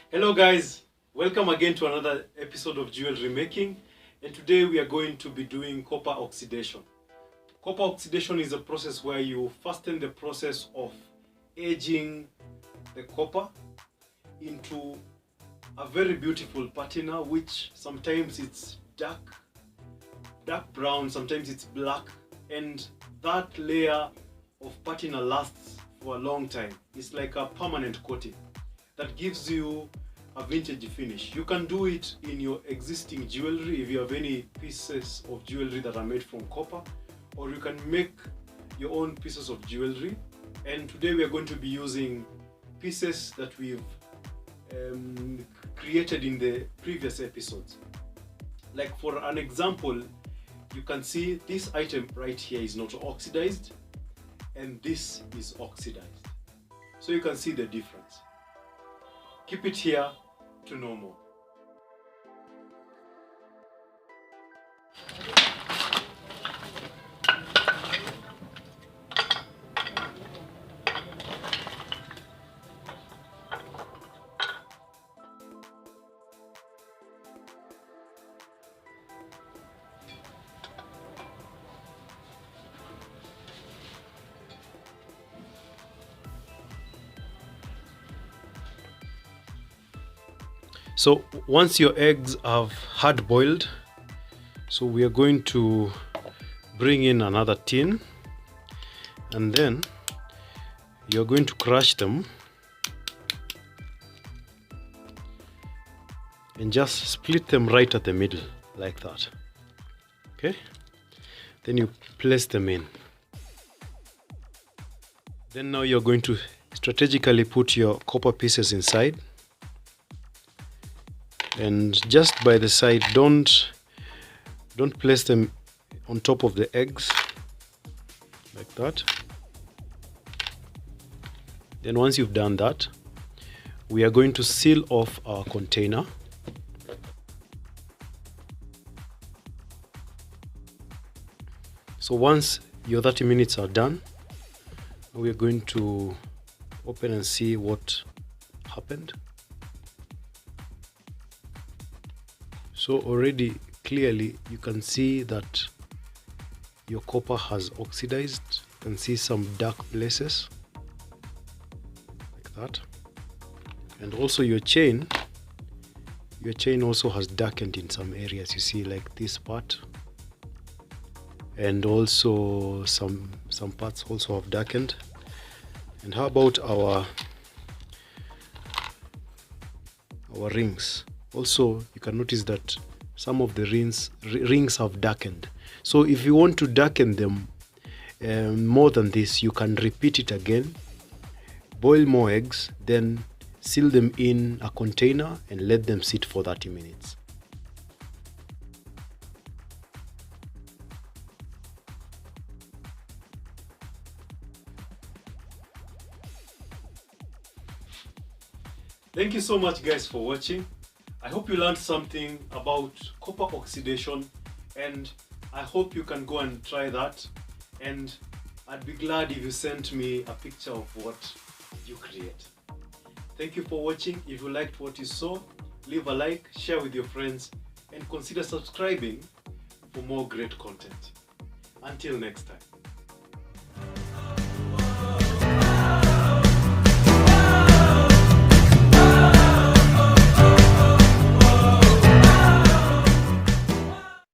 Hello guys, welcome again to another episode of jewelry making, and today we are going to be doing copper oxidation. Copper oxidation is a process where you fasten the process of aging the copper into a very beautiful patina, which sometimes it's dark brown, sometimes it's black, and that layer of patina lasts for a long time. It's like a permanent coating that gives you a vintage finish. You can do it in your existing jewelry if you have any pieces of jewelry that are made from copper, or you can make your own pieces of jewelry. And today we are going to be using pieces that we've created in the previous episodes. Like for an example, you can see this item right here is not oxidized and this is oxidized. So you can see the difference. Keep it here to know more. So once your eggs have hard boiled, so we are going to bring in another tin, and then you're going to crush them and just split them right at the middle like that. Okay, then you place them in. Then now you're going to strategically put your copper pieces inside, and just by the side, don't place them on top of the eggs like that. Then once you've done that, we are going to seal off our container. So once your 30 minutes are done, we are going to open and see what happened. So already clearly you can see that your copper has oxidized. You can see some dark places like that, and also your chain also has darkened in some areas. You see, like this part, and also some parts also have darkened. And how about our rings? Also, you can notice that some of the rings have darkened. So if you want to darken them more than this, you can repeat it again, boil more eggs, then seal them in a container and let them sit for 30 minutes. Thank you so much guys for watching. I hope you learned something about copper oxidation, and I hope you can go and try that, and I'd be glad if you sent me a picture of what you create. Thank you for watching. If you liked what you saw, leave a like, share with your friends, and consider subscribing for more great content. Until next time.